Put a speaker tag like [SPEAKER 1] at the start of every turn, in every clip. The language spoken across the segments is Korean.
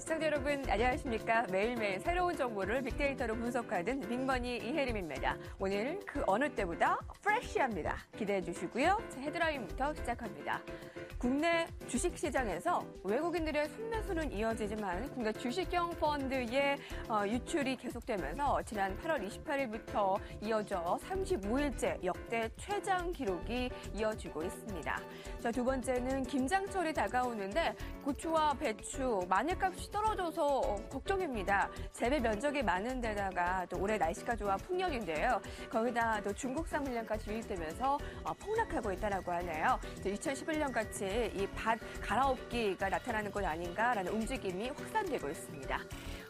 [SPEAKER 1] 시청자 여러분 안녕하십니까. 매일매일 새로운 정보를 빅데이터로 분석하는 빅머니 이혜림입니다. 오늘 그 어느 때보다 프레시합니다. 기대해 주시고요. 자, 헤드라인부터 시작합니다. 국내 주식시장에서 외국인들의 순매수는 이어지지만 국내 주식형 펀드의 유출이 계속되면서 지난 8월 28일부터 이어져 35일째 역대 최장 기록이 이어지고 있습니다. 자, 두 번째는 김장철이 다가오는데 고추와 배추, 마늘값이 떨어져서 걱정입니다. 재배 면적이 많은 데다가 또 올해 날씨가 좋아 풍년인데요. 거기다 또 중국산 물량까지 유입되면서 폭락하고 있다라고 하네요. 2011년 같이 이 밭 갈아엎기가 나타나는 것 아닌가라는 움직임이 확산되고 있습니다.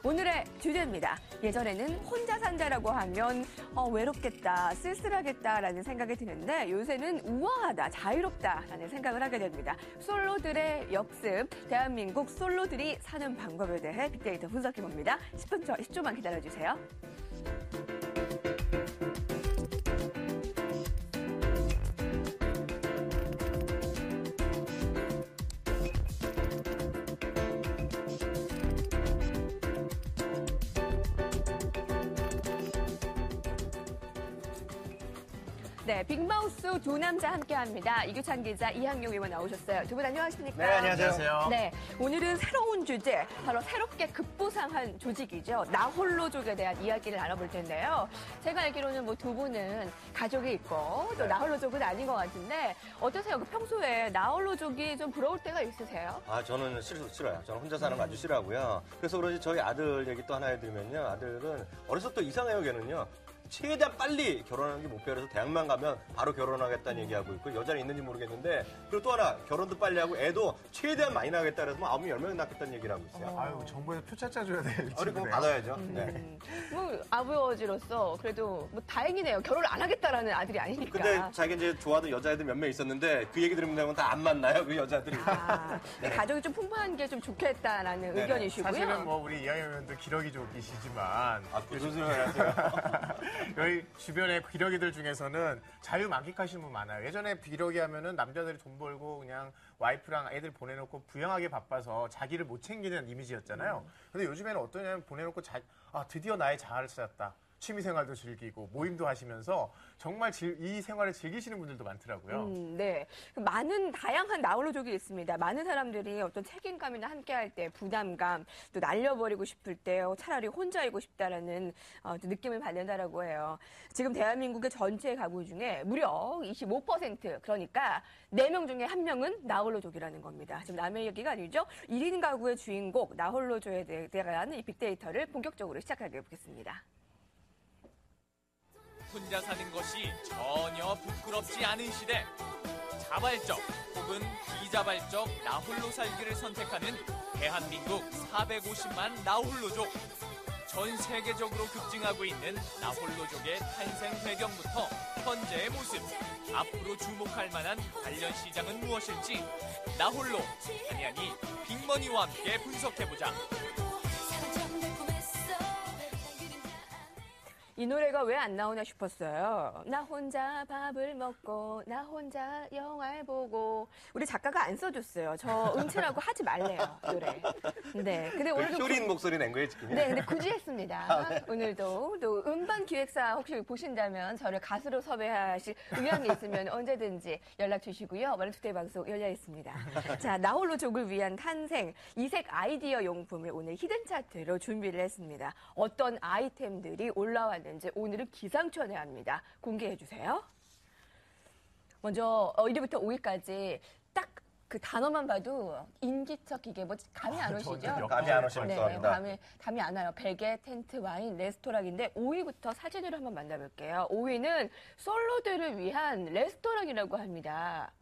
[SPEAKER 1] 오늘의 주제입니다. 예전에는 혼자 산다라고 하면 외롭겠다, 쓸쓸하겠다라는 생각이 드는데 요새는 우아하다, 자유롭다라는 생각을 하게 됩니다. 솔로들의 역습, 대한민국 솔로들이 사는 방법에 대해 빅데이터 분석해봅니다. 10초만 기다려주세요. 네, 빅마우스 두 남자 함께합니다. 이규찬 기자, 이항용 의원 나오셨어요. 두 분 안녕하십니까?
[SPEAKER 2] 네, 안녕하세요.
[SPEAKER 1] 네, 오늘은 새로운 주제, 바로 새롭게 급부상한 조직이죠. 나홀로족에 대한 이야기를 나눠볼 텐데요. 제가 알기로는 뭐 두 분은 가족이 있고 또 나홀로족은 아닌 것 같은데 어떠세요? 평소에 나홀로족이 좀 부러울 때가 있으세요?
[SPEAKER 2] 저는 싫어요. 저는 혼자 사는 거 아주 싫어하고요. 그래서 그런지 저희 아들 얘기 또 하나 해드리면요. 아들은 어려서 또 이상해요, 걔는요. 최대한 빨리 결혼하는 게 목표라서 대학만 가면 바로 결혼하겠다는 얘기하고 있고 여자는 있는지 모르겠는데 그리고 또 하나 결혼도 빨리 하고 애도 최대한 많이 낳겠다 그래서 뭐 9명, 10명 낳겠다는 얘기를 하고 있어요.
[SPEAKER 3] 아유, 정부에서 표차자 줘야 될
[SPEAKER 2] 그럼 받아야죠. 네.
[SPEAKER 1] 뭐 아버지로서 그래도 뭐 다행이네요. 결혼을 안 하겠다라는 아들이 아니니까.
[SPEAKER 2] 근데 자기 이제 좋아하는 여자애들 몇 명 있었는데 그 얘기 들으면 다 안 만나요, 그 여자들이.
[SPEAKER 1] 네. 가족이 좀 풍부한 게 좀 좋겠다라는 의견이시고요.
[SPEAKER 3] 사실은 뭐 우리 이항영 의원도 기러기 족이시지만
[SPEAKER 2] 무슨 소리 하세요?
[SPEAKER 3] 여기 주변에 기러기들 중에서는 자유 만끽하시는 분 많아요. 예전에 기러기 하면은 남자들이 돈 벌고 그냥 와이프랑 애들 보내놓고 부양하기 바빠서 자기를 못 챙기는 이미지였잖아요. 근데 요즘에는 어떠냐면 보내놓고 드디어 나의 자아를 찾았다. 취미생활도 즐기고 모임도 하시면서 정말 이 생활을 즐기시는 분들도 많더라고요.
[SPEAKER 1] 네. 많은 다양한 나홀로족이 있습니다. 많은 사람들이 어떤 책임감이나 함께할 때 부담감, 또 날려버리고 싶을 때 차라리 혼자이고 싶다라는 느낌을 받는다라고 해요. 지금 대한민국의 전체 가구 중에 무려 25% 그러니까 4명 중에 1명은 나홀로족이라는 겁니다. 지금 남의 얘기가 아니죠. 1인 가구의 주인공 나홀로족에 대한 이 빅데이터를 본격적으로 시작하게 해보겠습니다.
[SPEAKER 4] 혼자 사는 것이 전혀 부끄럽지 않은 시대. 자발적 혹은 비자발적 나홀로 살기를 선택하는 대한민국 450만 나홀로족. 전 세계적으로 급증하고 있는 나홀로족의 탄생 배경부터 현재의 모습, 앞으로 주목할 만한 관련 시장은 무엇일지 나홀로 아니 빅머니와 함께 분석해보자.
[SPEAKER 1] 이 노래가 왜 안 나오나 싶었어요. 나 혼자 밥을 먹고 나 혼자 영화를 보고 우리 작가가 안 써줬어요. 저 음치라고 하지 말래요, 노래. 네, 근데 오늘도
[SPEAKER 2] 효린 목소리 낸 거예요, 지금?
[SPEAKER 1] 네, 근데 굳이 했습니다. 오늘도 또 음반 기획사 혹시 보신다면 저를 가수로 섭외하실 의향이 있으면 언제든지 연락 주시고요. 월요투데이 방송 열려 있습니다. 자, 나홀로족을 위한 탄생 이색 아이디어 용품을 오늘 히든 차트로 준비를 했습니다. 어떤 아이템들이 올라왔는지 오늘은 기상천외합니다. 공개해 주세요. 먼저 1위부터 5위까지 딱 그 단어만 봐도 인기척 기계 뭐 감이 안 오시죠?
[SPEAKER 2] 감이 안 오시면 죄송합니다.
[SPEAKER 1] 감이 안 와요. 베개, 텐트, 와인, 레스토랑인데 5위부터 사진으로 한번 만나볼게요. 5위는 솔로들을 위한 레스토랑이라고 합니다.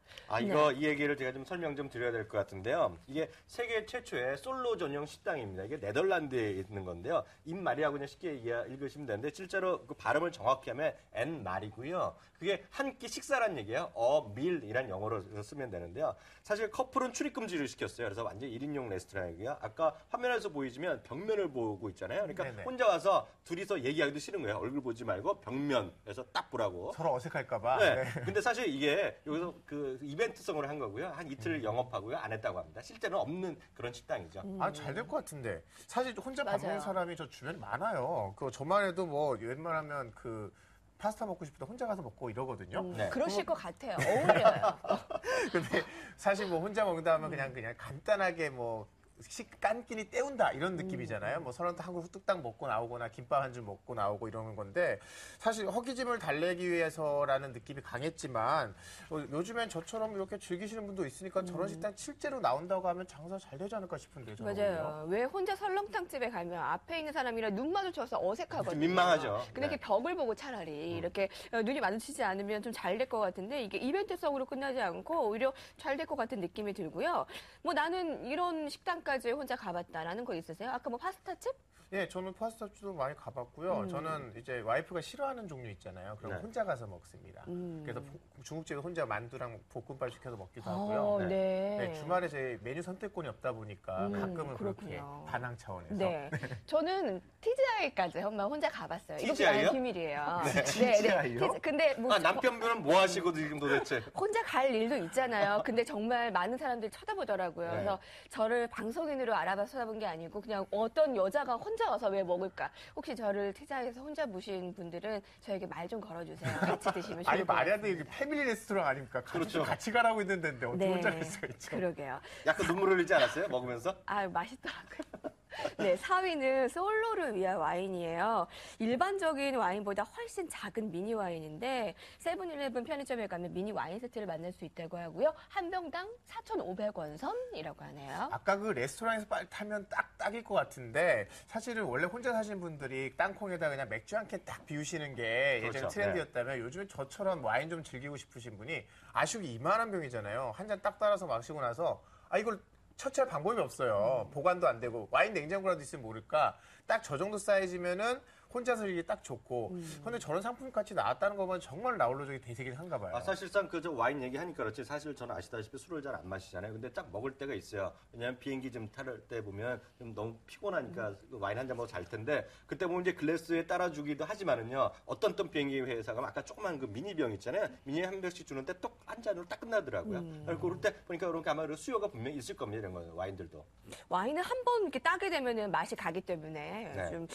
[SPEAKER 2] 이 얘기를 제가 좀 설명 좀 드려야 될 것 같은데요. 이게 세계 최초의 솔로 전용 식당입니다. 이게 네덜란드에 있는 건데요. 입말이라고 그냥 쉽게 읽으시면 되는데 실제로 그 발음을 정확히 하면 N말이고요. 그게 한 끼 식사란 얘기예요. 밀이란 영어로 쓰면 되는데요. 사실 커플은 출입 금지를 시켰어요. 그래서 완전 1인용 레스토랑이고요. 아까 화면에서 보이지만 벽면을 보고 있잖아요. 그러니까 네네. 혼자 와서 둘이서 얘기하기도 싫은 거예요. 얼굴 보지 말고 벽면에서 딱 보라고.
[SPEAKER 3] 서로 어색할까 봐.
[SPEAKER 2] 네. 근데 사실 이게 여기서 이벤트성으로 한 거고요. 한 이틀 영업하고요. 안 했다고 합니다. 실제는 없는 그런 식당이죠.
[SPEAKER 3] 아, 잘 될 것 같은데. 사실 혼자 밥
[SPEAKER 1] 맞아요.
[SPEAKER 3] 먹는 사람이 저 주변에 많아요. 저만 해도 뭐 웬만하면 파스타 먹고 싶을 때 혼자 가서 먹고 이러거든요.
[SPEAKER 2] 네.
[SPEAKER 1] 그러실 것 같아요. 어울려요.
[SPEAKER 3] 근데 사실 뭐 혼자 먹는다 하면 그냥 간단하게 깐끼니 때운다 이런 느낌이잖아요. 뭐 서른 한국 뚝딱 먹고 나오거나 김밥 한 줄 먹고 나오고 이러는 건데 사실 허기짐을 달래기 위해서라는 느낌이 강했지만 요즘엔 저처럼 이렇게 즐기시는 분도 있으니까 저런 식당 실제로 나온다고 하면 장사 잘 되지 않을까 싶은데 저는
[SPEAKER 1] 맞아요. 왜 혼자 설렁탕집에 가면 앞에 있는 사람이랑 눈 마주쳐서 어색하거든요.
[SPEAKER 2] 민망하죠.
[SPEAKER 1] 근데 이렇게 벽을 보고 차라리 이렇게 눈이 마주치지 않으면 좀 잘 될 것 같은데 이게 이벤트성으로 끝나지 않고 오히려 잘 될 것 같은 느낌이 들고요. 뭐 나는 이런 식당까지 혼자 가봤다라는 거 있으세요? 아까 뭐 파스타집?
[SPEAKER 3] 예, 저는 파스타집도 많이 가봤고요. 저는 이제 와이프가 싫어하는 종류 있잖아요. 그럼
[SPEAKER 2] 네.
[SPEAKER 3] 혼자 가서 먹습니다. 그래서 중국집에 혼자 만두랑 볶음밥 시켜서 먹기도
[SPEAKER 1] 어,
[SPEAKER 3] 하고요.
[SPEAKER 1] 네.
[SPEAKER 3] 네, 주말에 제 메뉴 선택권이 없다 보니까 가끔은 그렇게
[SPEAKER 1] 그렇군요.
[SPEAKER 3] 반항 차원에서.
[SPEAKER 1] 네. 저는 TGI까지 한번 혼자 가봤어요. 이것도
[SPEAKER 2] TGI 요?
[SPEAKER 1] 나의 비밀이에요.
[SPEAKER 3] TGI 요?
[SPEAKER 1] 근데 뭐
[SPEAKER 2] 남편분은 뭐 하시고 지금 도대체?
[SPEAKER 1] 혼자 갈 일도 있잖아요. 근데 정말 많은 사람들이 쳐다보더라고요.
[SPEAKER 2] 네.
[SPEAKER 1] 그래서 저를 방송인으로 알아봐서 쳐다본 게 아니고 그냥 어떤 여자가 혼자 와서 왜 먹을까? 혹시 저를 TGI에서 혼자 모신 분들은 저에게 말 좀 걸어주세요. 같이 드시면 좋을
[SPEAKER 3] 아니
[SPEAKER 1] 것
[SPEAKER 3] 말이 안
[SPEAKER 1] 같습니다.
[SPEAKER 3] 돼. 이게 패밀리 레스토랑 아닙니까?
[SPEAKER 2] 그렇죠.
[SPEAKER 3] 같이 가라고 있는 데인데 어떻게 혼자 갈 수가 있죠?
[SPEAKER 1] 그러게요.
[SPEAKER 2] 약간 눈물 흘리지 않았어요? 먹으면서?
[SPEAKER 1] 아, 맛있더라고요. 네, 4위는 솔로를 위한 와인이에요. 일반적인 와인보다 훨씬 작은 미니 와인인데 세븐일레븐 편의점에 가면 미니 와인 세트를 만날 수 있다고 하고요. 한 병당 4,500원 선이라고 하네요.
[SPEAKER 3] 아까 그 레스토랑에서 빨리 타면 딱일 것 같은데 사실은 원래 혼자 사신 분들이 땅콩에다 그냥 맥주 한 캔 딱 비우시는 게 예전에
[SPEAKER 2] 그렇죠.
[SPEAKER 3] 트렌드였다면 요즘에 저처럼 와인 좀 즐기고 싶으신 분이 아쉬우게 이만한 병이잖아요. 한 잔 딱 따라서 마시고 나서 이걸 처치할 방법이 없어요. 보관도 안 되고 와인 냉장고라도 있으면 모를까. 딱 저 정도 사이즈면은 혼자서 이게 딱 좋고. 근데 저런 상품이 같이 나왔다는 거 보면 정말 라울로족이 대세긴 한가 봐요.
[SPEAKER 2] 사실상 저 와인 얘기하니까 그렇지. 사실 저는 아시다시피 술을 잘 안 마시잖아요. 근데 딱 먹을 때가 있어요. 왜냐하면 비행기 좀 탈 때 보면 좀 너무 피곤하니까 와인 한 잔 먹어 잘 텐데 그때 보면 이제 글래스에 따라주기도 하지만은요. 어떤 비행기 회사가 아까 조그만 그 미니병 있잖아요. 미니 한 병씩 주는데 또 한 잔으로 딱 끝나더라고요. 그럴 때 보니까 그렇게 아마 수요가 분명히 있을 겁니다. 이런 거 와인들도.
[SPEAKER 1] 와인은 한 번 이렇게 따게 되면은 맛이 가기 때문에
[SPEAKER 2] 네.
[SPEAKER 1] 좀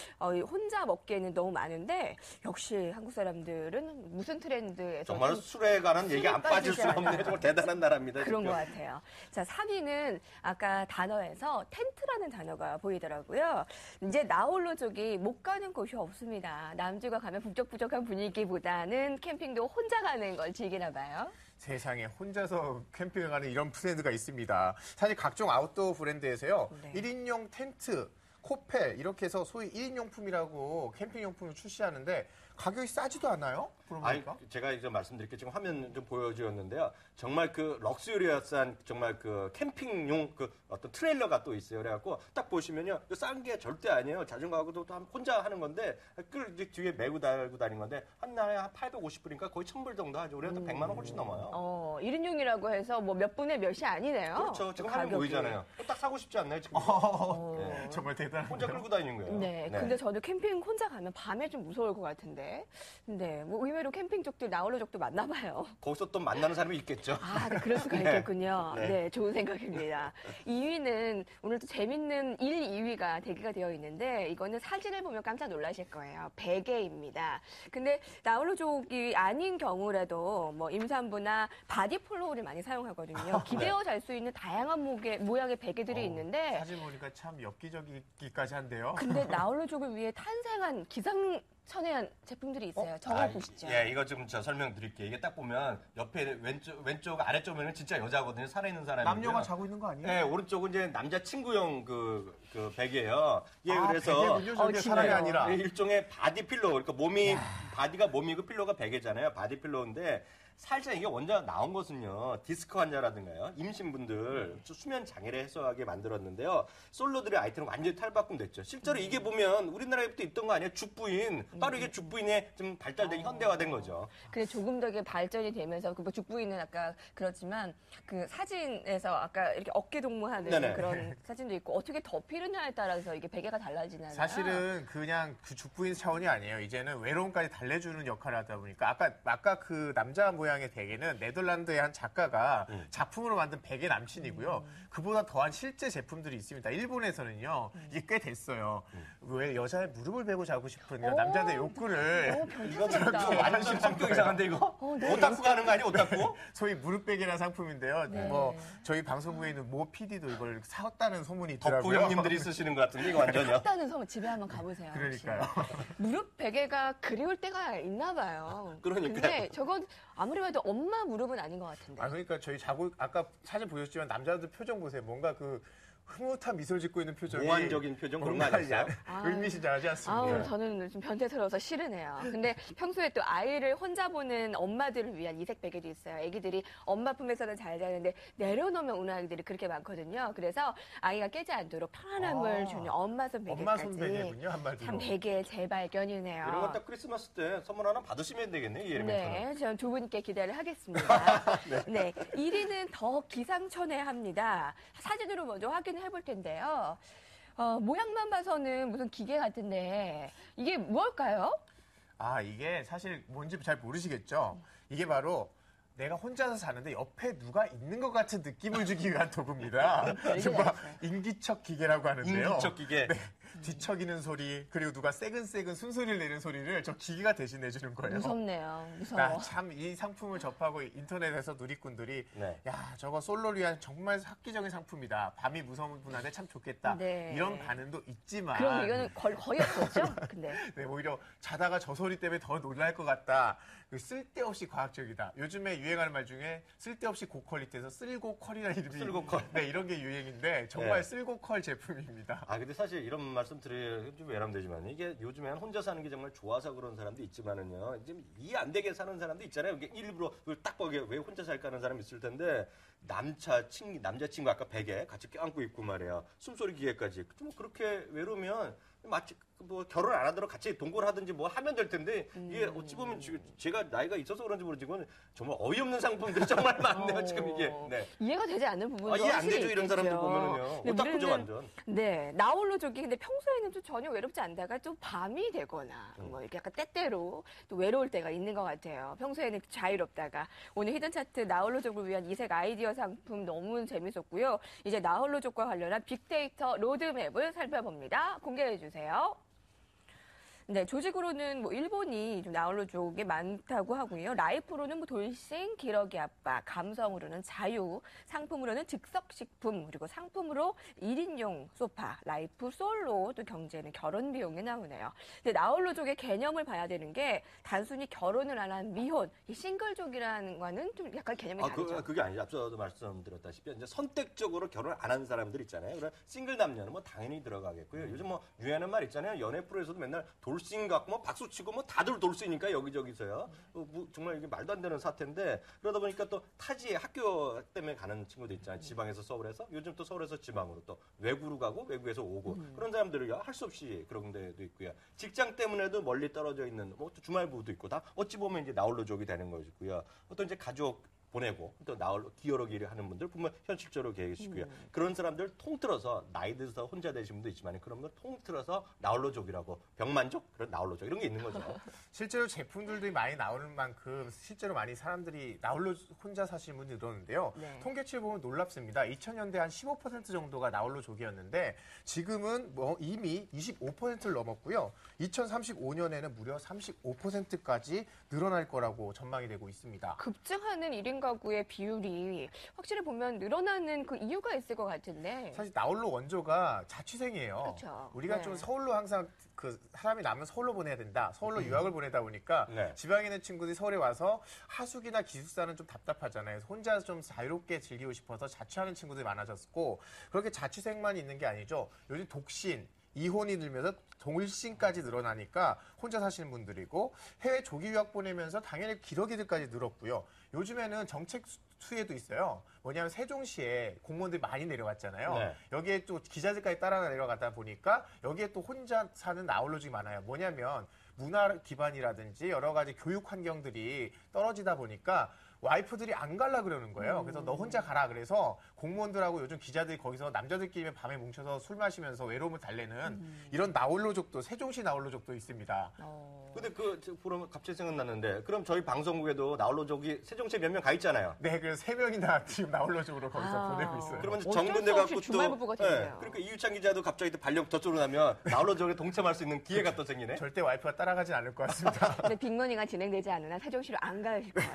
[SPEAKER 1] 혼자 먹기에는 너무 많은데 역시 한국 사람들은 무슨 트렌드에서
[SPEAKER 2] 정말
[SPEAKER 1] 좀
[SPEAKER 2] 술에 관한 얘기 안 빠질
[SPEAKER 1] 빠지지
[SPEAKER 2] 수 없네.
[SPEAKER 1] 않아요.
[SPEAKER 2] 정말 대단한 나라입니다.
[SPEAKER 1] 그런
[SPEAKER 2] 지금.
[SPEAKER 1] 것 같아요. 자, 3위는 아까 단어에서 텐트라는 단어가 보이더라고요. 이제 나홀로족이 못 가는 곳이 없습니다. 남주가 가면 북적북적한 분위기보다는 캠핑도 혼자 가는 걸 즐기나 봐요.
[SPEAKER 3] 세상에 혼자서 캠핑을 가는 이런 트렌드가 있습니다. 사실 각종 아웃도어 브랜드에서요.
[SPEAKER 1] 네.
[SPEAKER 3] 1인용 텐트, 코펠 이렇게 해서 소위 1인용품이라고 캠핑용품을 출시하는데 가격이 싸지도 않아요? 그러고 보니까.
[SPEAKER 2] 제가 이제 말씀드릴게요. 지금 화면 좀 보여주었는데요. 정말 그 럭셔리어스한 정말 그 캠핑용 그 어떤 트레일러가 또 있어요. 그래갖고 딱 보시면요. 싼 게 절대 아니에요. 자전거하고도 또 혼자 하는 건데 그 이제 뒤에 메고 달고 다니는 건데 한 날에 한 850불이니까 거의 1,000불 정도 하죠. 우리가 또 100만 원 훨씬 넘어요.
[SPEAKER 1] 1인용이라고 해서 뭐 몇 분의 몇이 아니네요.
[SPEAKER 2] 그렇죠. 지금 화면
[SPEAKER 1] 가격이.
[SPEAKER 2] 보이잖아요. 딱 사고 싶지 않나요? 지금 네.
[SPEAKER 3] 정말 대단한.
[SPEAKER 2] 혼자 끌고 다니는 거예요.
[SPEAKER 1] 네, 근데 저도 캠핑 혼자 가면 밤에 좀 무서울 것 같은데. 근데 뭐 의외로 캠핑족들, 나홀로족도 많나 봐요.
[SPEAKER 2] 거기서 또 만나는 사람이 있겠죠.
[SPEAKER 1] 아, 네, 그럴 수가
[SPEAKER 2] 네.
[SPEAKER 1] 있겠군요.
[SPEAKER 2] 네.
[SPEAKER 1] 네, 좋은 생각입니다. 2위는 오늘 또 재밌는 1, 2위가 대기가 되어 있는데 이거는 사진을 보면 깜짝 놀라실 거예요. 베개입니다. 근데 나홀로족이 아닌 경우라도 뭐 임산부나 바디폴로우를 많이 사용하거든요. 기대어 잘 수 있는 다양한 모양의 베개들이 있는데
[SPEAKER 3] 사진 보니까 참 엽기적이기까지 한데요.
[SPEAKER 1] 근데 나홀로족을 위해 탄생한 기상천외한 제품들이 있어요. 저걸 보시죠.
[SPEAKER 2] 예, 이거 좀 설명드릴게요. 이게 딱 보면 옆에 왼쪽 아래쪽에는 진짜 여자거든요. 살아있는 사람이고요.
[SPEAKER 3] 남녀가 자고 있는 거 아니에요?
[SPEAKER 2] 네, 오른쪽은 이제 남자 친구용 그 베개예요. 예, 그래서
[SPEAKER 3] 베개군요. 저게 사람이
[SPEAKER 1] 진짜요?
[SPEAKER 3] 아니라.
[SPEAKER 2] 일종의 바디 필로우. 그러니까 바디가 몸이고 필로우가 베개잖아요. 바디 필로우인데 살짝 이게 원자 나온 것은요, 디스크 환자라든가요, 임신분들, 수면 장애를 해소하게 만들었는데요, 솔로들의 아이템은 완전히 탈바꿈됐죠. 실제로 이게 보면 우리나라에부터 있던 거 아니에요? 죽부인. 바로 이게 죽부인의 좀 발달된 현대화된 거죠.
[SPEAKER 1] 근데 조금 더 발전이 되면서 그 죽부인은 아까 그렇지만 그 사진에서 아까 이렇게 어깨 동무하는
[SPEAKER 2] 네네.
[SPEAKER 1] 그런 사진도 있고 어떻게 덮이느냐에 따라서 이게 베개가 달라지나요?
[SPEAKER 3] 사실은 그냥 그 죽부인 차원이 아니에요. 이제는 외로움까지 달래주는 역할을 하다 보니까 아까 그 남자 모양 모양의 베개는 네덜란드의 한 작가가 작품으로 만든 베개 남친이고요. 그보다 더한 실제 제품들이 있습니다. 일본에서는요, 이게 꽤 됐어요. 왜 여자의 무릎을 베고 자고 싶은 이런 남자들의 욕구를
[SPEAKER 2] 이거
[SPEAKER 1] 변태스럽다.
[SPEAKER 2] 완전 성격 이상한데 이거?
[SPEAKER 1] 네.
[SPEAKER 2] 오타쿠 가는 거 아니야 오타쿠?
[SPEAKER 3] 소위 무릎베개라는 상품인데요.
[SPEAKER 1] 네.
[SPEAKER 3] 뭐 저희 방송국에 있는 모 PD도 이걸 사왔다는 소문이
[SPEAKER 2] 덕후
[SPEAKER 3] 있더라고요.
[SPEAKER 2] 형님들이 쓰시는 것 같은데 이거 완전요.
[SPEAKER 1] 샀다는 소문 집에 한번 가보세요.
[SPEAKER 3] 그러니까요.
[SPEAKER 1] 혹시. 무릎 베개가 그리울 때가 있나 봐요.
[SPEAKER 2] 그러니까요.
[SPEAKER 1] 근데 저건 아무리 봐도 엄마 무릎은 아닌 것 같은데.
[SPEAKER 3] 아 그러니까 저희 자고 아까 사진 보셨지만 남자들 표정 보세요. 뭔가 그 흐뭇한 미소를 짓고 있는 표정이
[SPEAKER 2] 몽환적인 표정 그런 거
[SPEAKER 3] 뭔가
[SPEAKER 2] 아니었어요?
[SPEAKER 3] 의미심장하지 않습니다.
[SPEAKER 1] 아우, 저는 좀 변태스러워서 싫으네요. 근데 평소에 또 아이를 혼자 보는 엄마들을 위한 이색 베개도 있어요. 아기들이 엄마 품에서는 잘 자는데 내려놓으면 우는 아기들이 그렇게 많거든요. 그래서 아이가 깨지 않도록 편안함을 주는 엄마 손 베개까지.
[SPEAKER 3] 엄마 손베개군요 한마디로.
[SPEAKER 1] 참 베개의 재발견이네요.
[SPEAKER 2] 이런 건 딱 크리스마스 때 선물 하나 받으시면 되겠네요. 이 예림에서는.
[SPEAKER 1] 네, 전 두 분께 기대를 하겠습니다. 네. 1위는 더 기상천외합니다. 사진으로 먼저 확인해 볼 텐데요. 모양만 봐서는 무슨 기계 같은데 이게 뭘까요?
[SPEAKER 3] 아 이게 사실 뭔지 잘 모르시겠죠? 이게 바로 내가 혼자서 사는데 옆에 누가 있는 것 같은 느낌을 주기 위한 도구입니다. 정말 인기척 기계라고 하는데요.
[SPEAKER 2] 인기척 기계.
[SPEAKER 3] 네, 뒤척이는 소리 그리고 누가 새근새근 순소리를 내는 소리를 저 기계가 대신해 주는 거예요.
[SPEAKER 1] 무섭네요. 무서워.
[SPEAKER 3] 참 이 상품을 접하고 인터넷에서 누리꾼들이
[SPEAKER 2] 네.
[SPEAKER 3] 야 저거 솔로를 위한 정말 획기적인 상품이다. 밤이 무서운 분한테 참 좋겠다.
[SPEAKER 1] 네.
[SPEAKER 3] 이런 반응도 있지만
[SPEAKER 1] 그런 의견은 거의 없었죠? 근데.
[SPEAKER 3] 네, 오히려 자다가 저 소리 때문에 더 놀랄 것 같다. 그 쓸데없이 과학적이다. 요즘에 유행하는 말 중에 쓸데없이 고퀄리티에서 쓸고퀄이라는 이름이
[SPEAKER 2] 쓸고퀄.
[SPEAKER 3] 네, 이런 게 유행인데 정말
[SPEAKER 2] 네.
[SPEAKER 3] 쓸고퀄 제품입니다.
[SPEAKER 2] 아 근데 사실 이런 말씀 드리기 좀 외람되지만 이게 요즘에는 혼자 사는 게 정말 좋아서 그런 사람도 있지만은요. 지금 이해 안 되게 사는 사람도 있잖아요. 이게 일부러 그걸 딱 보게 왜 혼자 살까 하는 사람이 있을 텐데 남자친구 아까 베개 같이 껴안고 있고 말이야. 숨소리 기계까지. 좀 그렇게 외로우면 마치 뭐 결혼 안 하더라도 같이 동거를 하든지 뭐 하면 될 텐데 이게 어찌 보면 지금 제가 나이가 있어서 그런지 모르지만 정말 어이없는 상품들이 정말 많네요. 지금 이게. 네.
[SPEAKER 1] 이해가 되지 않는 부분도
[SPEAKER 2] 이해 안
[SPEAKER 1] 확실히
[SPEAKER 2] 되죠 이런 사람들
[SPEAKER 1] 있겠죠.
[SPEAKER 2] 보면은요.
[SPEAKER 1] 근데
[SPEAKER 2] 오타쿠죠
[SPEAKER 1] 우리는
[SPEAKER 2] 완전.
[SPEAKER 1] 네, 나홀로족이 근데 평소에는 좀 전혀 외롭지 않다가 좀 밤이 되거나 뭐 이렇게 약간 때때로 또 외로울 때가 있는 것 같아요. 평소에는 자유롭다가 오늘 히든 차트 나홀로족을 위한 이색 아이디어 상품 너무 재밌었고요. 이제 나홀로족과 관련한 빅데이터 로드맵을 살펴봅니다. 공개해 주세요. 네, 조직으로는 뭐 일본이 좀 나홀로족이 많다고 하고요. 라이프로는 뭐 돌싱, 기러기 아빠, 감성으로는 자유, 상품으로는 즉석식품, 그리고 상품으로 1인용 소파, 라이프 솔로, 또 경제는 결혼 비용이 나오네요. 근데 나홀로족의 개념을 봐야 되는 게 단순히 결혼을 안 한 미혼, 이 싱글족이라는 거는 좀 약간 개념이 다르죠.
[SPEAKER 2] 그게 아니죠. 앞서도 말씀드렸다시피 이제 선택적으로 결혼 안 한 사람들 있잖아요. 그런 싱글 남녀는 뭐 당연히 들어가겠고요. 요즘 뭐 유행하는 말 있잖아요. 연애 프로에서도 맨날 돌싱 갖고 뭐 박수 치고 뭐 다들 돌싱이니까 여기저기서요. 뭐 정말 이게 말도 안 되는 사태인데 그러다 보니까 또 타지에 학교 때문에 가는 친구도 있잖아요. 지방에서 서울에서 요즘 또 서울에서 지방으로 또 외구로 가고 외국에서 오고 그런 사람들이 할 수 없이 그런 데도 있고요. 직장 때문에도 멀리 떨어져 있는 뭐 또 주말부도 있고 다 어찌 보면 이제 나홀로족이 되는 것이고요. 어떤 이제 가족 보내고 또 나홀로 기어러기를 하는 분들 보면 현실적으로 계시고요. 그런 사람들 통틀어서 나이 들어서 혼자 되신 분도 있지만 그런 분들 통틀어서 나홀로족이라고 병만족 그런 나홀로족 이런 게 있는 거죠.
[SPEAKER 3] 실제로 제품들도 많이 나오는 만큼 실제로 많이 사람들이 나홀로 혼자 사시는 분들이 늘었는데요.
[SPEAKER 1] 네.
[SPEAKER 3] 통계치를 보면 놀랍습니다. 2000년대 한 15% 정도가 나홀로족이었는데 지금은 뭐 이미 25%를 넘었고요. 2035년에는 무려 35%까지 늘어날 거라고 전망이 되고 있습니다.
[SPEAKER 1] 급증하는 1인 가구의 비율이 확실히 보면 늘어나는 그 이유가 있을 것 같은데.
[SPEAKER 3] 사실 나홀로 원조가 자취생이에요.
[SPEAKER 1] 그쵸.
[SPEAKER 3] 우리가
[SPEAKER 1] 네.
[SPEAKER 3] 좀 서울로 항상 그 사람이 나면 서울로 보내야 된다. 서울로 유학을 보내다 보니까
[SPEAKER 2] 네.
[SPEAKER 3] 지방에 있는 친구들이 서울에 와서 하숙이나 기숙사는 좀 답답하잖아요. 그래서 혼자 좀 자유롭게 즐기고 싶어서 자취하는 친구들이 많아졌고 그렇게 자취생만 있는 게 아니죠. 요즘 독신, 이혼이 늘면서 동일신까지 늘어나니까 혼자 사시는 분들이고 해외 조기 유학 보내면서 당연히 기러기들까지 늘었고요. 요즘에는 정책 수혜도 있어요. 뭐냐면 세종시에 공무원들이 많이 내려왔잖아요.
[SPEAKER 2] 네.
[SPEAKER 3] 여기에 또 기자들까지 따라 내려가다 보니까 여기에 또 혼자 사는 나홀로족이 많아요. 뭐냐면 문화 기반이라든지 여러 가지 교육 환경들이 떨어지다 보니까 와이프들이 안 갈라 그러는 거예요. 그래서 너 혼자 가라. 그래서 공무원들하고 요즘 기자들이 거기서 남자들끼리 밤에 뭉쳐서 술 마시면서 외로움을 달래는 이런 나홀로족도 세종시 나홀로족도 있습니다.
[SPEAKER 2] 근데 보면 갑자기 생각났는데 그럼 저희 방송국에도 나홀로족이 세종시에 몇 명 가 있잖아요.
[SPEAKER 3] 네, 그래서 3명이나 지금 나홀로족으로 거기서 보내고 있어요.
[SPEAKER 2] 그러면
[SPEAKER 1] 어쩔
[SPEAKER 2] 정군대
[SPEAKER 1] 수 없이
[SPEAKER 2] 갖고
[SPEAKER 1] 주말 부부가 됐네요.
[SPEAKER 2] 그러니까 이유찬 기자도 갑자기 또 발령 저쪽으로 나면 나홀로족에 동참할 수 있는 기회가 또 생기네.
[SPEAKER 3] 절대 와이프가 따라가진 않을 것 같습니다.
[SPEAKER 1] 근데 빅머니가 진행되지 않는 한 세종시로 안 가실 거예요.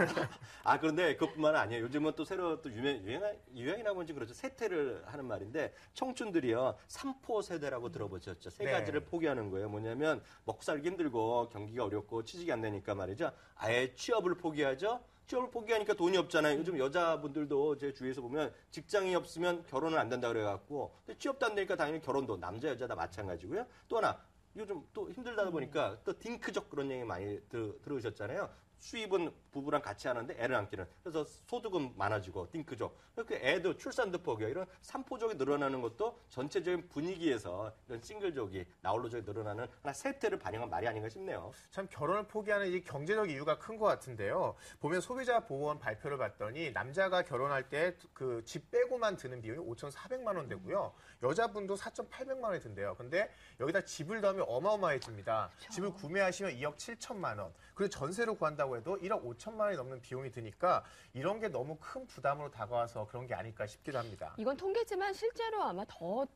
[SPEAKER 2] 그런데 그것뿐만 아니에요. 요즘은 또 새로 또 유행이나 뭔지 그렇죠. 세태를 하는 말인데 청춘들이요. 삼포 세대라고 들어보셨죠. 세
[SPEAKER 3] 네.
[SPEAKER 2] 가지를 포기하는 거예요. 뭐냐면 먹고 살기 힘들고 경기가 어렵고 취직이 안 되니까 말이죠. 아예 취업을 포기하죠. 취업을 포기하니까 돈이 없잖아요. 요즘 여자분들도 제 주위에서 보면 직장이 없으면 결혼을 안 된다 그래갖고 근데 취업도 안 되니까 당연히 결혼도 남자 여자 다 마찬가지고요. 또 하나 요즘 또 힘들다 보니까 또 딩크족 그런 얘기 많이 들으셨잖아요. 수입은 부부랑 같이 하는데 애를 안 키는. 그래서 소득은 많아지고 딩크족. 이렇게 애도 출산도 포기해. 이런 삼포족이 늘어나는 것도 전체적인 분위기에서 이런 싱글족이 나홀로족이 늘어나는 하나 세태를 반영한 말이 아닌가 싶네요.
[SPEAKER 3] 참 결혼을 포기하는 이 경제적 이유가 큰 것 같은데요. 보면 소비자보호원 발표를 봤더니 남자가 결혼할 때 그 집 빼고만 드는 비용이 5,400만 원 되고요. 여자분도 4,800만 원이 든대요. 근데 여기다 집을 더하면 어마어마해집니다. 집을 구매하시면 2억 7천만 원. 그리고 전세로 구한다고 해도 1억 5천만 원이 넘는 비용이 드니까 이런 게 너무 큰 부담으로 다가와서 그런 게 아닐까 싶기도 합니다.
[SPEAKER 1] 이건 통계지만 실제로 아마 더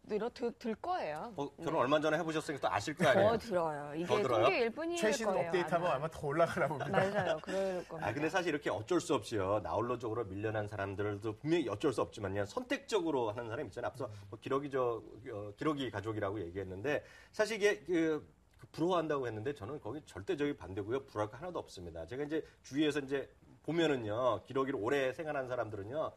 [SPEAKER 1] 들 거예요.
[SPEAKER 2] 결혼 얼마 전에 해보셨으니까 또 아실 거 아니에요.
[SPEAKER 1] 더 들어요. 이게
[SPEAKER 2] 더 들어요?
[SPEAKER 1] 통계일 뿐일
[SPEAKER 3] 최신
[SPEAKER 1] 거예요.
[SPEAKER 3] 업데이트하면 아마 더 올라가나 봅니다.
[SPEAKER 1] 맞아요. 그럴 겁니다.
[SPEAKER 2] 근데 사실 이렇게 어쩔 수 없이요. 나홀로족으로 밀려난 사람들도 분명히 어쩔 수 없지만요. 선택적으로 하는 사람 있잖아요. 앞서 뭐 기러기 가족이라고 얘기했는데 사실 이게 부러워한다고 했는데 저는 거기 절대적인 반대고요. 부러울 거 하나도 없습니다. 제가 이제 주위에서 이제 보면은요. 기러기를 오래 생활한 사람들은요.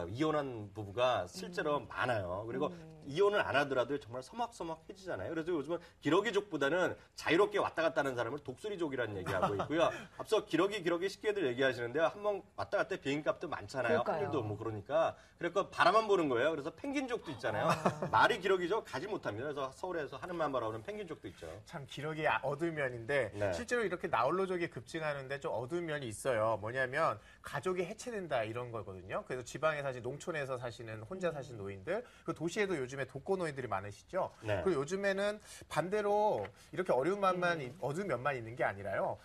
[SPEAKER 2] 이혼한 부부가 실제로 많아요. 그리고 이혼을 안 하더라도 정말 서먹서먹해지잖아요. 그래서 요즘은 기러기족보다는 자유롭게 왔다 갔다 하는 사람을 독수리족이라는 얘기하고 있고요. 앞서 기러기 쉽게들 얘기하시는데요. 한번 왔다 갔다 비행값도 많잖아요.
[SPEAKER 1] 그러니까요.
[SPEAKER 2] 하늘도 뭐 그러니까. 그래서 바라만 보는 거예요. 그래서 펭귄족도 있잖아요. 말이 기러기족 가지 못합니다. 그래서 서울에서 하늘만 바라보는 펭귄족도 있죠.
[SPEAKER 3] 참 기러기의 어두운 면인데
[SPEAKER 2] 네.
[SPEAKER 3] 실제로 이렇게 나홀로족이 급증하는데 좀 어두운 면이 있어요. 뭐냐면 가족이 해체된다 이런 거거든요. 그래서 지방에 사실 농촌에서 사시는 혼자 사신 노인들, 그 도시에도 요즘에 독거 노인들이 많으시죠.
[SPEAKER 2] 네.
[SPEAKER 3] 그리고 요즘에는 반대로 이렇게 어려운 면만 어두운 면만 있는 게 아니라요.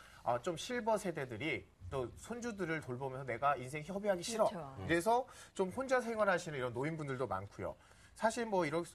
[SPEAKER 3] 좀 실버 세대들이 또 손주들을 돌보면서 내가 인생 협의하기 싫어.
[SPEAKER 1] 그렇죠.
[SPEAKER 3] 그래서 좀 혼자 생활하시는 이런 노인분들도 많고요. 사실 뭐 이런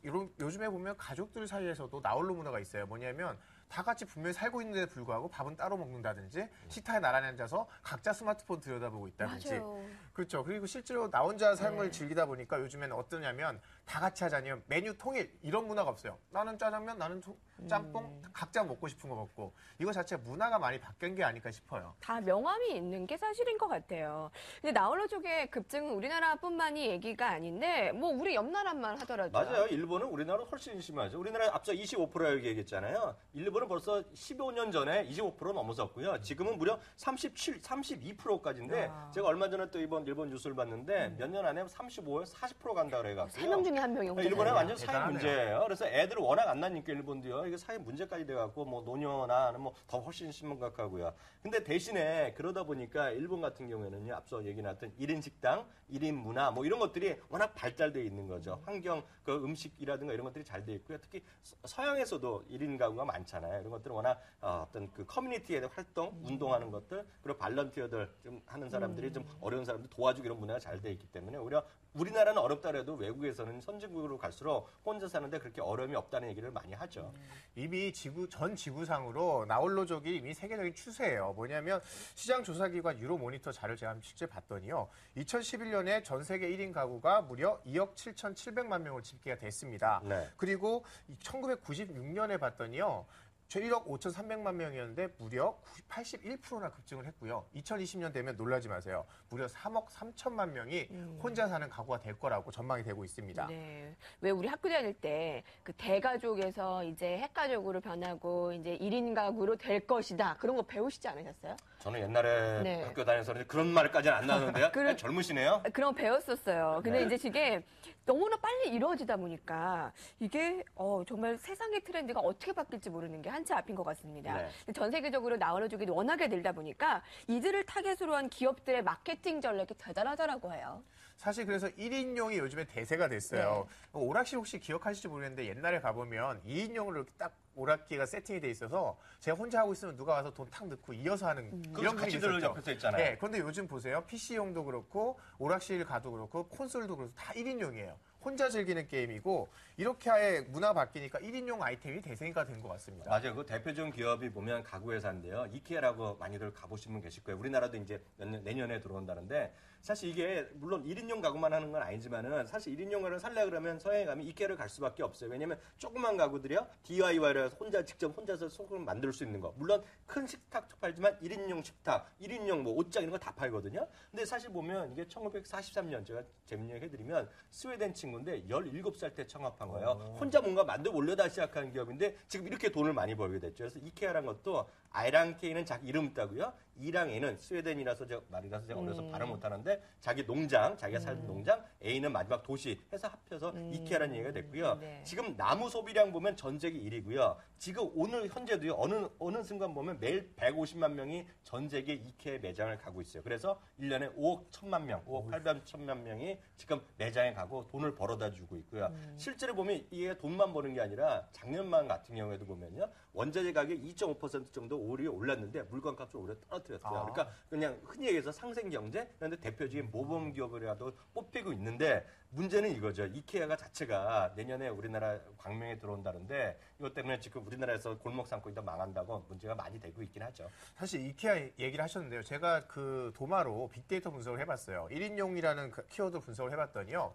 [SPEAKER 3] 요즘에 보면 가족들 사이에서도 나홀로 문화가 있어요. 뭐냐면 다 같이 분명히 살고 있는데 불구하고 밥은 따로 먹는다든지 식탁에 나란히 앉아서 각자 스마트폰 들여다보고 있다든지.
[SPEAKER 1] 맞아요.
[SPEAKER 3] 그렇죠. 그리고 실제로 나 혼자 삶을 즐기다 보니까 요즘에는 어떠냐면 다 같이 하자니요. 메뉴 통일 이런 문화가 없어요. 나는 짜장면, 나는 짬뽕, 각자 먹고 싶은 거 먹고. 이거 자체가 문화가 많이 바뀐 게 아닐까 싶어요.
[SPEAKER 1] 다 명함이 있는 게 사실인 것 같아요. 근데 나홀로족의 급증은 우리나라뿐만이 얘기가 아닌데 뭐 우리 옆 나라만 하더라도
[SPEAKER 2] 맞아요. 일본은 우리나라 훨씬 심하죠. 우리나라 앞서 25%라고 얘기했잖아요. 일본은 벌써 15년 전에 25% 넘어섰고요. 지금은 무려 32%까지인데 제가 얼마 전에 또 이번 일본 뉴스를 봤는데 몇 년 안에 35, 40% 간다 그래가지고
[SPEAKER 1] 3명 중에 1명이 혼자
[SPEAKER 2] 일본은
[SPEAKER 1] 살아요.
[SPEAKER 2] 완전 사회
[SPEAKER 3] 대단하네요.
[SPEAKER 2] 문제예요. 그래서 애들 워낙 안 낳으니까 일본도요. 이게 사회 문제까지 돼갖고 뭐 노년화는 뭐 더 훨씬 심각하고요. 근데 대신에 그러다 보니까 일본 같은 경우에는요. 앞서 얘기 나왔던 1인 식당, 1인 문화 뭐 이런 것들이 워낙 발달돼 있는 거죠. 환경, 그 음식이라든가 이런 것들이 잘 돼 있고요. 특히 서양에서도 1인 가구가 많잖아요. 이런 것들은 워낙 어떤 그 커뮤니티의 활동, 운동하는 것들, 그리고 발런티어들 좀 하는 사람들이 좀 어려운 사람들 도와주고 이런 문화가 잘 돼 있기 때문에 오히려 우리나라는 어렵다 그래도 외국에서는 선진국으로 갈수록 혼자 사는데 그렇게 어려움이 없다는 얘기를 많이 하죠.
[SPEAKER 3] 이미 전 지구상으로 나홀로족이 이미 세계적인 추세예요. 뭐냐면 시장 조사기관 유로모니터 자료를 제가 실제 봤더니요. 2011년에 전 세계 1인 가구가 무려 2억 7,700만 명을 집계가 됐습니다.
[SPEAKER 2] 네.
[SPEAKER 3] 그리고 1996년에 봤더니요. 1억 5,300만 명이었는데 무려 81%나 급증을 했고요. 2020년 되면 놀라지 마세요. 무려 3억 3천만 명이 혼자 사는 가구가 될 거라고 전망이 되고 있습니다.
[SPEAKER 1] 네. 왜 우리 학교 다닐 때 그 대가족에서 이제 핵가족으로 변하고 이제 1인 가구로 될 것이다. 그런 거 배우시지 않으셨어요?
[SPEAKER 2] 저는 옛날에
[SPEAKER 1] 네.
[SPEAKER 2] 학교 다녀서 그런 말까지는 안 나왔는데요.
[SPEAKER 1] 그런-
[SPEAKER 2] 젊으시네요.
[SPEAKER 1] 그런 거 배웠었어요. 근데
[SPEAKER 2] 네.
[SPEAKER 1] 이제 이게 너무나 빨리 이루어지다 보니까 이게 정말 세상의 트렌드가 어떻게 바뀔지 모르는 게 한치 앞인 것 같습니다.
[SPEAKER 2] 네.
[SPEAKER 1] 근데 전 세계적으로 나홀로족이 워낙에 늘다 보니까 이들을 타겟으로 한 기업들의 마케팅 전략이 대단하더라고 해요.
[SPEAKER 3] 사실 그래서 1인용이 요즘에 대세가 됐어요. 오락실 혹시 기억하실지 모르겠는데 옛날에 가보면 2인용으로 이렇게 딱 오락기가 세팅이 돼 있어서 제가 혼자 하고 있으면 누가 와서 돈 탁 넣고 이어서 하는 이런
[SPEAKER 2] 같이
[SPEAKER 3] 분위기
[SPEAKER 2] 들을
[SPEAKER 3] 있었죠.
[SPEAKER 2] 옆에서 있잖아요.
[SPEAKER 3] 네, 그런데 요즘 보세요. PC용도 그렇고 오락실 가도 그렇고 콘솔도 그렇고 다 1인용이에요. 혼자 즐기는 게임이고 이렇게 아예 문화 바뀌니까 1인용 아이템이 대세가 된 것 같습니다.
[SPEAKER 2] 맞아요. 그 대표적인 기업이 보면 가구 회사인데요. 이케아라고 많이들 가보신 분 계실 거예요. 우리나라도 이제 내년에 들어온다는데 사실 이게 물론 1인용 가구만 하는 건 아니지만은 사실 1인용 가구를 살려 그러면 서양에 가면 이케아를 갈 수밖에 없어요. 왜냐면 조그만 가구들이요. DIY로 해서 직접 혼자서 소금 만들 수 있는 거. 물론 큰 식탁도 팔지만 1인용 식탁, 1인용 뭐 옷장 이런 거 다 팔거든요. 근데 사실 보면 이게 1943년 제가 재밌는 얘기 해드리면 스웨덴 친구인데 17살 때 창업한 거예요. 혼자 뭔가 만들어 올려다 시작한 기업인데 지금 이렇게 돈을 많이 벌게 됐죠. 그래서 이케아라는 것도 I랑 K는 자기 이름 따고요. E랑 A는 스웨덴이라서 제가 말이라서 제가 어려서 발음 못하는데 자기 농장, 자기가 살던 농장, A는 마지막 도시 해서 합쳐서 이케아라는 얘기가 됐고요.
[SPEAKER 1] 네.
[SPEAKER 2] 지금 나무 소비량 보면 전 세계 1위고요. 지금 오늘 현재도요. 어느 순간 보면 매일 150만 명이 전 세계 이케아 매장을 가고 있어요. 그래서 1년에 5억 1천만 명, 5억 8천만 명이 지금 매장에 가고 돈을 벌어다 주고 있고요. 실제로 보면 이게 돈만 버는 게 아니라 작년만 같은 경우에도 보면요. 원자재 가격 2.5% 정도 오히려 올랐는데 물건값을 오히려 떨어뜨렸어요. 그러니까 그냥 흔히 얘기해서 상생경제, 그런데 대표적인 모범 기업이라도 뽑히고 있는데 문제는 이거죠. 이케아가 자체가 내년에 우리나라 광명에 들어온다는데 이것 때문에 지금 우리나라에서 골목 상권이 더 망한다고 문제가 많이 되고 있긴 하죠.
[SPEAKER 3] 사실 이케아 얘기를 하셨는데요. 제가 그 도마로 빅데이터 분석을 해봤어요. 1인용이라는 그 키워드 분석을 해봤더니요.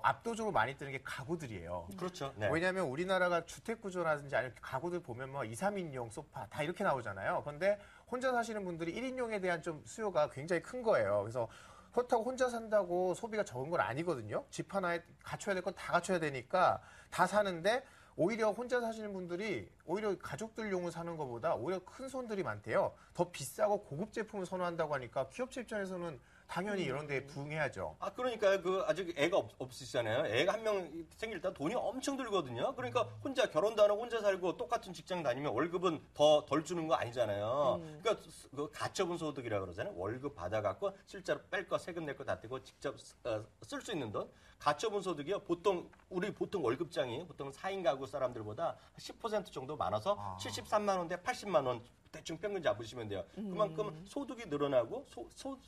[SPEAKER 3] 압도적으로 많이 뜨는 게 가구들이에요.
[SPEAKER 2] 그렇죠. 네.
[SPEAKER 3] 왜냐하면 우리나라가 주택 구조라든지 아니면 가구들 보면 뭐 2, 3인용 소파 다 이렇게 나오잖아요. 그런데 혼자 사시는 분들이 1인용에 대한 좀 수요가 굉장히 큰 거예요. 그래서 그렇다고 혼자 산다고 소비가 적은 건 아니거든요. 집 하나에 갖춰야 될 건 다 갖춰야 되니까 다 사는데 오히려 혼자 사시는 분들이 오히려 가족들용을 사는 것보다 오히려 큰 손들이 많대요. 더 비싸고 고급 제품을 선호한다고 하니까 기업체 입장에서는 당연히 이런 데에 부응해야죠.
[SPEAKER 2] 아, 그러니까 그 아직 애가 없으시잖아요. 애가 한 명 생길 때 돈이 엄청 들거든요. 그러니까 혼자 결혼도 안 하고 혼자 살고 똑같은 직장 다니면 월급은 덜 주는 거 아니잖아요. 그러니까 그 가처분 소득이라 그러잖아요. 월급 받아갖고 실제로 뺄 거 세금 낼 거 다 떼고 직접 쓸 수 있는 돈. 가처분 소득이요. 보통 월급장이 보통 4인 가구 사람들보다 10% 정도 많아서 73만 원대 80만 원 대충 평균 잡으시면 돼요. 그만큼 소득이 늘어나고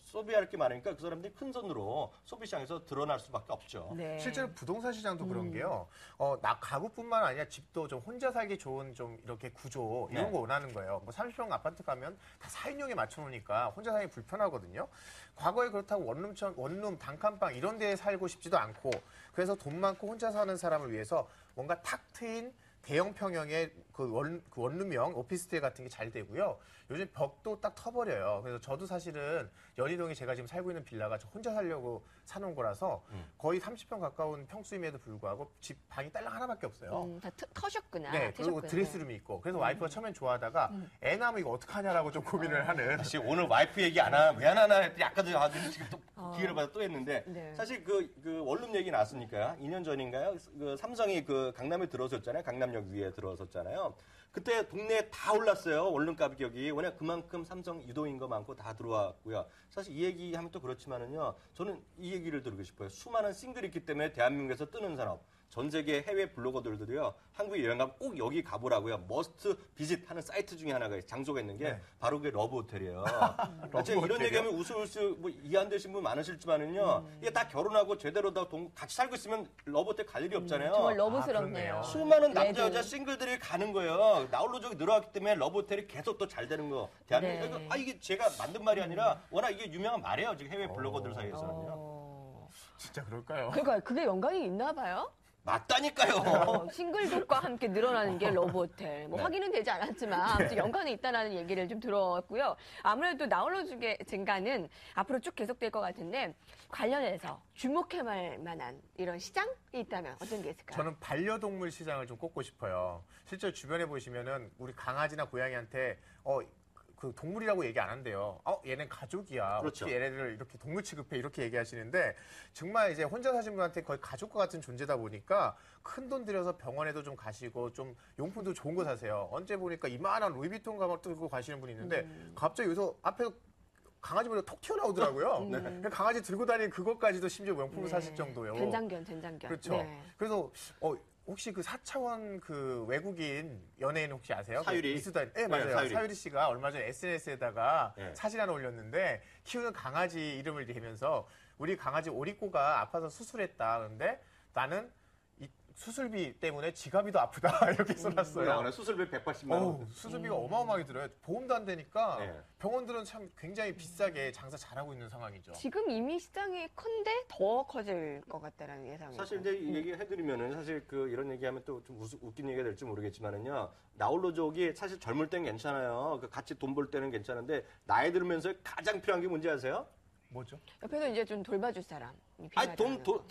[SPEAKER 2] 소비할 게 많으니까 그 사람들이 큰 손으로 소비 시장에서 드러날 수밖에 없죠.
[SPEAKER 1] 네.
[SPEAKER 3] 실제로 부동산 시장도 그런 게요. 나 가구뿐만 아니라 집도 좀 혼자 살기 좋은 좀 이렇게 구조 이런
[SPEAKER 2] 네.
[SPEAKER 3] 거 원하는 거예요. 뭐 30평 아파트 가면 다 4인용에 맞춰놓으니까 혼자 살기 불편하거든요. 과거에 그렇다고 원룸 단칸방 이런 데에 살고 싶지도 않고 그래서 돈 많고 혼자 사는 사람을 위해서 뭔가 탁 트인 대형 평형의 그 원룸형 오피스텔 같은 게 잘 되고요. 요즘 벽도 딱 터버려요. 그래서 저도 사실은 연희동에 제가 지금 살고 있는 빌라가 저 혼자 살려고 사놓은 거라서 거의 30평 가까운 평수임에도 불구하고 집 방이 딸랑 하나밖에 없어요.
[SPEAKER 1] 다 터셨구나.
[SPEAKER 3] 네, 그리고
[SPEAKER 1] 트셨구나.
[SPEAKER 3] 드레스룸이 있고. 그래서 와이프가 처음엔 좋아하다가 애 낳으면 이거 어떡하냐라고 좀 고민을 하는.
[SPEAKER 2] 사실 오늘 와이프 얘기 왜 안 하나 했더니 아까도 지금 또 기회를 받아 또 했는데
[SPEAKER 1] 네.
[SPEAKER 2] 사실 그 원룸 얘기 나왔으니까요. 2년 전인가요? 그 삼성이 그 강남에 들어섰잖아요. 강남역 위에 들어섰잖아요. 그때 동네에 다 올랐어요. 원룸 가격이. 왜냐 그만큼 삼성 유도인 거 많고 다 들어왔고요. 사실 이 얘기하면 또 그렇지만은요. 저는 이 얘기를 드리고 싶어요. 수많은 싱글이 있기 때문에 대한민국에서 뜨는 산업. 전 세계 해외 블로거들도요. 한국에 여행 가면 꼭 여기 가보라고요. 머스트 비짓 하는 사이트 중에 하나가 장소가 있는 게 바로 그게 러브 호텔이에요. 지금 이런 얘기하면 웃을 뭐 이해 안 되신 분 많으실지만은요. 이게 다 결혼하고 제대로 다 같이 살고 있으면 러브 호텔 갈 일이 없잖아요.
[SPEAKER 1] 정말
[SPEAKER 3] 그렇네요.
[SPEAKER 1] 러브스럽네요.
[SPEAKER 2] 수많은 남자
[SPEAKER 1] 레드.
[SPEAKER 2] 여자 싱글들이 가는 거예요. 나홀로족이 늘어났기 때문에 러브 호텔이 계속 또 잘 되는 거. 대한민국
[SPEAKER 1] 네.
[SPEAKER 2] 이게 제가 만든 말이 아니라 워낙 이게 유명한 말이에요. 지금 해외 블로거들 사이에서는요.
[SPEAKER 3] 진짜 그럴까요?
[SPEAKER 1] 그러니까 그게 연관이 있나 봐요.
[SPEAKER 2] 맞다니까요.
[SPEAKER 1] 싱글족과 함께 늘어나는 게 러브호텔. 뭐
[SPEAKER 2] 네.
[SPEAKER 1] 확인은 되지 않았지만 아무튼 연관이 있다는 얘기를 좀 들었고요. 아무래도 나홀로족의 증가는 앞으로 쭉 계속될 것 같은데 관련해서 주목해볼 만한 이런 시장이 있다면 어떤 게 있을까요?
[SPEAKER 3] 저는 반려동물 시장을 좀 꼽고 싶어요. 실제 주변에 보시면은 우리 강아지나 고양이한테 그 동물이라고 얘기 안 한대요. 얘는 가족이야.
[SPEAKER 2] 그렇죠.
[SPEAKER 3] 어떻게 얘네들을 이렇게 동물 취급해 이렇게 얘기하시는데 정말 이제 혼자 사신 분한테 거의 가족과 같은 존재다 보니까 큰 돈 들여서 병원에도 좀 가시고 좀 용품도 좋은 거 사세요. 언제 보니까 이만한 루이비통 가방 들고 가시는 분이 있는데 갑자기 여기서 앞에 강아지 보다 톡 튀어나오더라고요. 그냥 강아지 들고 다니는 그것까지도 심지어 명품으로 사실 정도예요.
[SPEAKER 1] 된장견.
[SPEAKER 3] 그렇죠.
[SPEAKER 1] 네.
[SPEAKER 3] 그래서 혹시 그 4차원 그 외국인 연예인 혹시 아세요?
[SPEAKER 2] 사유리.
[SPEAKER 3] 네, 맞아요.
[SPEAKER 2] 사유리.
[SPEAKER 3] 사유리 씨가 얼마 전에 SNS에다가
[SPEAKER 2] 네.
[SPEAKER 3] 사진 하나 올렸는데 키우는 강아지 이름을 대면서 우리 강아지 오리꼬가 아파서 수술했다. 그런데 나는 이 수술비 때문에 지갑이 더 아프다. 이렇게 써놨어요.
[SPEAKER 2] 수술비 180만 원.
[SPEAKER 3] 수술비가 어마어마하게 들어요. 보험도 안 되니까
[SPEAKER 2] 네.
[SPEAKER 3] 병원들은 참 굉장히 비싸게 장사 잘하고 있는 상황이죠.
[SPEAKER 1] 지금 이미 시장이 큰데 더 커질 것 같다라는 예상이.
[SPEAKER 2] 사실 이제 이 얘기해드리면은 사실 그 이런 얘기하면 또 좀 웃긴 얘기가 될지 모르겠지만은요. 나홀로족이 사실 젊을 땐 괜찮아요. 그 같이 돈 벌 때는 괜찮은데 나이 들면서 가장 필요한 게 뭔지 아세요?
[SPEAKER 3] 뭐죠?
[SPEAKER 1] 옆에서 이제 좀 돌봐줄 사람이
[SPEAKER 2] 아니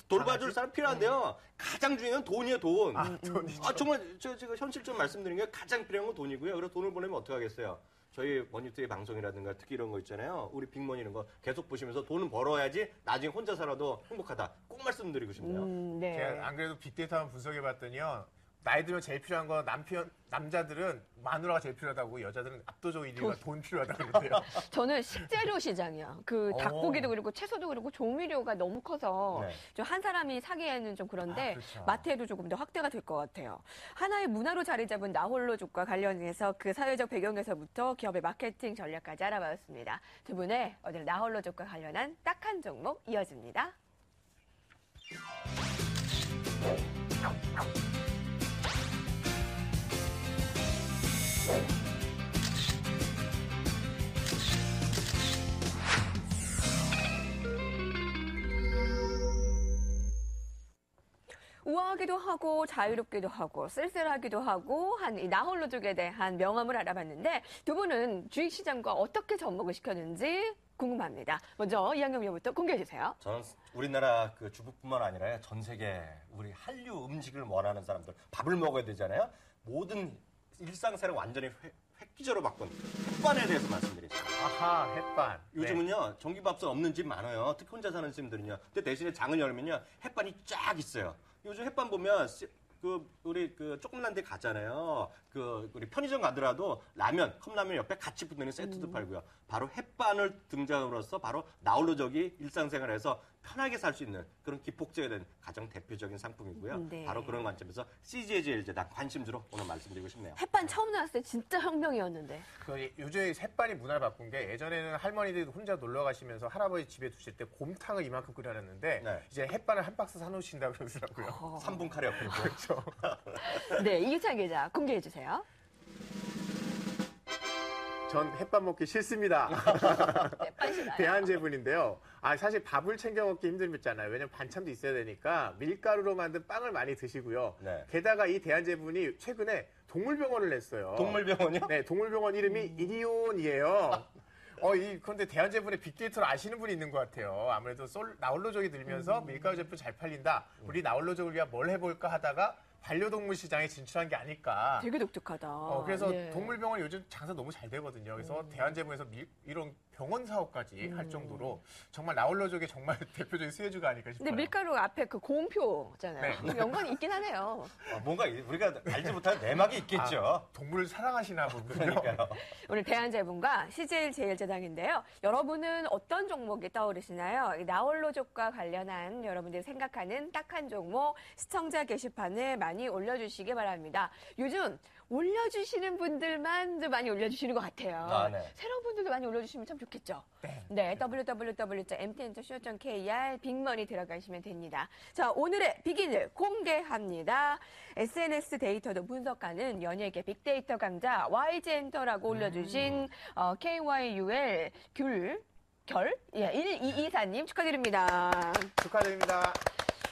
[SPEAKER 2] 돌봐줄 사람 필요한데요. 가장 중요한 건 돈이에요, 돈. 돈이죠. 정말 제가 현실적으로 말씀드린 게 가장 필요한 건 돈이고요. 그래서 돈을 보내면 어떻게 하겠어요? 저희 머니투의 방송이라든가 특히 이런 거 있잖아요. 우리 빅머니 이런 거 계속 보시면서 돈은 벌어야지 나중에 혼자 살아도 행복하다. 꼭 말씀드리고 싶네요.
[SPEAKER 1] 네.
[SPEAKER 3] 제가 안 그래도 빅데이터 한번 분석해봤더니요. 나이 들면 제일 필요한 건 남자들은 마누라가 제일 필요하다고 여자들은 압도적 1위가 돈 필요하다고 그러는데요.
[SPEAKER 1] 저는 식재료 시장이야. 그 닭고기도 그렇고 채소도 그렇고 조미료가 너무 커서
[SPEAKER 2] 네.
[SPEAKER 1] 좀 한 사람이 사기에는 좀 그런데
[SPEAKER 3] 그렇죠.
[SPEAKER 1] 마트에도 조금 더 확대가 될 것 같아요. 하나의 문화로 자리 잡은 나홀로족과 관련해서 그 사회적 배경에서부터 기업의 마케팅 전략까지 알아봤습니다. 두 분의 오늘 나홀로족과 관련한 딱 한 종목 이어집니다. 우아하기도 하고 자유롭기도 하고 쓸쓸하기도 하고 한 이 나홀로족에 대한 명함을 알아봤는데 두 분은 주식시장과 어떻게 접목을 시켰는지 궁금합니다. 먼저 이한경 위원부터 공개해 주세요.
[SPEAKER 2] 저는 우리나라 그 주부뿐만 아니라 전 세계 우리 한류 음식을 원하는 사람들 밥을 먹어야 되잖아요. 모든 일상생활을 완전히 획기적으로 바꾼 햇반에 대해서 말씀드리겠습니다.
[SPEAKER 3] 아하, 햇반.
[SPEAKER 2] 요즘은요 전기밥솥 없는 집 많아요. 특히 혼자 사는 집들은요. 근데 대신에 장을 열면요 햇반이 쫙 있어요. 요즘 햇반 보면 우리 조그만 데 가잖아요. 우리 편의점 가더라도 라면, 컵라면 옆에 같이 붙는 세트도 팔고요. 바로 햇반을 등장으로써 바로 나홀로족이 일상생활에서 편하게 살 수 있는 그런 기폭제가 된 가장 대표적인 상품이고요.
[SPEAKER 1] 네.
[SPEAKER 2] 바로 그런 관점에서 CJ제일제당 관심주로 오늘 말씀드리고 싶네요.
[SPEAKER 1] 햇반 처음 나왔을 때 진짜 혁명이었는데.
[SPEAKER 3] 요즘 햇반이 문화를 바꾼 게 예전에는 할머니들이 혼자 놀러 가시면서 할아버지 집에 두실 때 곰탕을 이만큼 끓여놨는데
[SPEAKER 2] 네.
[SPEAKER 3] 이제 햇반을 한 박스 사놓으신다고 그러더라고요.
[SPEAKER 2] 3분 카레 옆에 있고.
[SPEAKER 3] 그렇죠.
[SPEAKER 1] 네, 이기찬 기자 공개해 주세요.
[SPEAKER 3] 전 햇반 먹기 싫습니다.
[SPEAKER 1] 네, 빨리 시나요.
[SPEAKER 3] 대한제분인데요. 사실 밥을 챙겨 먹기 힘들잖아요. 왜냐면 반찬도 있어야 되니까 밀가루로 만든 빵을 많이 드시고요.
[SPEAKER 2] 네.
[SPEAKER 3] 게다가 이 대한제분이 최근에 동물병원을 냈어요.
[SPEAKER 2] 동물병원이요?
[SPEAKER 3] 네, 동물병원 이름이 이리온이에요. 그런데 대한제분의 빅데이터를 아시는 분이 있는 것 같아요. 아무래도 나홀로족이 늘면서 밀가루 제품 잘 팔린다. 우리 나홀로족을 위해 뭘 해볼까 하다가 반려동물 시장에 진출한 게 아닐까.
[SPEAKER 1] 되게 독특하다.
[SPEAKER 3] 그래서
[SPEAKER 1] 네.
[SPEAKER 3] 동물병원 요즘 장사 너무 잘 되거든요. 그래서 대한제분에서 이런 병원 사업까지 할 정도로 정말 나홀로족의 정말 대표적인 수혜주가 아닐까 싶어요.
[SPEAKER 1] 근데 밀가루 앞에 그 고음표잖아요.
[SPEAKER 3] 네.
[SPEAKER 1] 연관이 있긴 하네요.
[SPEAKER 2] 뭔가 우리가 알지 못하는 내막이 있겠죠.
[SPEAKER 3] 동물을 사랑하시나 보군요.
[SPEAKER 2] 그러니까요.
[SPEAKER 1] 오늘 대한제분과 CJ제일제당인데요. 여러분은 어떤 종목이 떠오르시나요? 이 나홀로족과 관련한 여러분들이 생각하는 딱 한 종목 시청자 게시판에 많이 올려주시기 바랍니다. 요즘 올려주시는 분들만 많이 올려주시는 것 같아요.
[SPEAKER 2] 네.
[SPEAKER 1] 새로운 분들도 많이 올려주시면 참 좋겠죠. 네, www.mtn.co.kr 빅머니 들어가시면 됩니다. 자, 오늘의 빅인을 공개합니다. SNS 데이터도 분석하는 연예계 빅데이터 강자 YG엔터라고 올려주신 KYUL 결 1224님 축하드립니다.
[SPEAKER 3] 축하드립니다.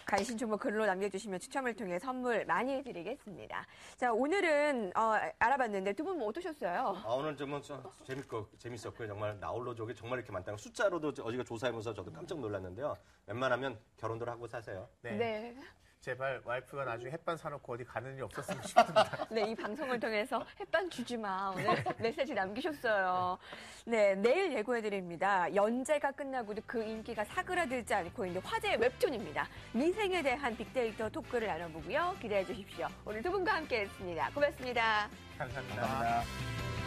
[SPEAKER 1] 관심 종목 글로 남겨주시면 추첨을 통해 선물 많이 드리겠습니다. 자, 오늘은 알아봤는데 두 분 뭐 어떠셨어요?
[SPEAKER 2] 오늘 좀 재밌었고요. 정말 나홀로족이 정말 이렇게 많다는 숫자로도 어제가 조사해보면서 저도 깜짝 놀랐는데요. 웬만하면 결혼들 하고 사세요.
[SPEAKER 1] 네.
[SPEAKER 3] 제발 와이프가 나중에 햇반 사놓고 어디 가는 일이 없었으면 싶습니다.
[SPEAKER 1] 네, 이 방송을 통해서 햇반 주지 마. 오늘 메시지 남기셨어요. 네, 내일 예고해드립니다. 연재가 끝나고도 그 인기가 사그라들지 않고 있는 화제의 웹툰입니다. 미생에 대한 빅데이터 토크를 나눠보고요. 기대해 주십시오. 오늘 두 분과 함께 했습니다. 고맙습니다.
[SPEAKER 3] 감사합니다.
[SPEAKER 2] 감사합니다.